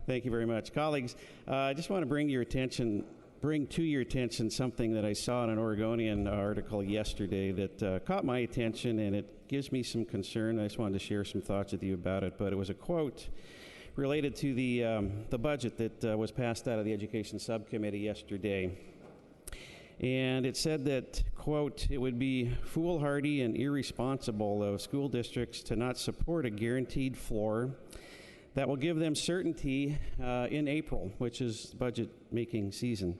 Thank you very much. Colleagues, I just want to bring to your attention something that I saw in an Oregonian article yesterday that caught my attention, and it gives me some concern. I just wanted to share some thoughts with you about it, but it was a quote related to the budget that was passed out of the Education Subcommittee yesterday. And it said that, quote, it would be foolhardy and irresponsible of school districts to not support a guaranteed floor that will give them certainty in April, which is budget making season.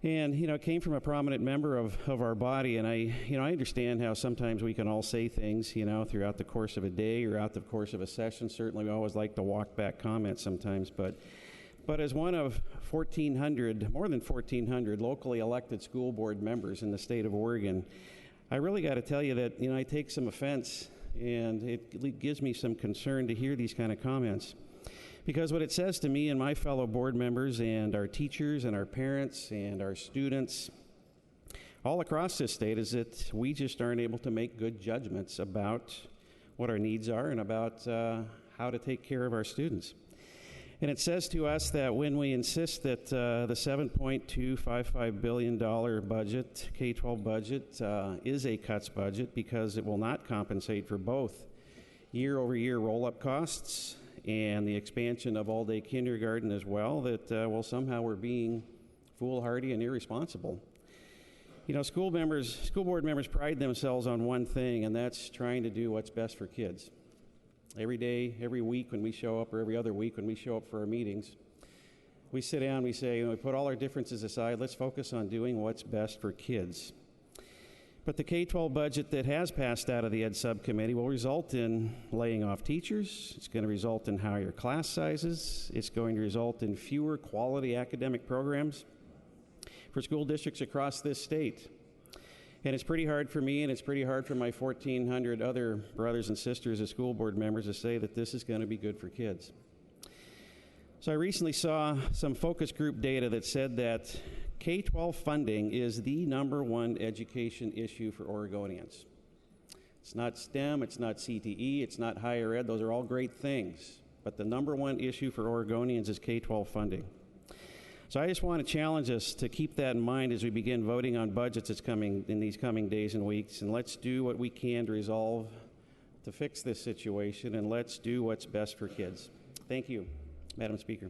And, it came from a prominent member of our body, and I understand how sometimes we can all say things, throughout the course of a day or throughout the course of a session. Certainly we always like to walk back comments sometimes, but as one of more than 1,400 locally elected school board members in the state of Oregon, I really got to tell you that, I take some offense, and it gives me some concern to hear these kind of comments. Because what it says to me and my fellow board members and our teachers and our parents and our students all across this state is that we just aren't able to make good judgments about what our needs are and about how to take care of our students. And it says to us that when we insist that the $7.255 billion budget, K-12 budget, is a cuts budget because it will not compensate for both year-over-year roll-up costs and the expansion of all-day kindergarten as well, that, somehow we're being foolhardy and irresponsible. School board members pride themselves on one thing, and that's trying to do what's best for kids. Every day, every week when we show up, or every other week when we show up for our meetings, we sit down, we say, we put all our differences aside, let's focus on doing what's best for kids. But the K-12 budget that has passed out of the Ed Subcommittee will result in laying off teachers. It's going to result in higher class sizes. It's going to result in fewer quality academic programs for school districts across this state. And it's pretty hard for me, and it's pretty hard for my 1,400 other brothers and sisters as school board members to say that this is going to be good for kids. So I recently saw some focus group data that said that K-12 funding is the #1 education issue for Oregonians. It's not STEM, it's not CTE, it's not higher ed. Those are all great things. But the #1 issue for Oregonians is K-12 funding. So I just want to challenge us to keep that in mind as we begin voting on budgets that's coming in these coming days and weeks. And let's do what we can to fix this situation, and let's do what's best for kids. Thank you, Madam Speaker.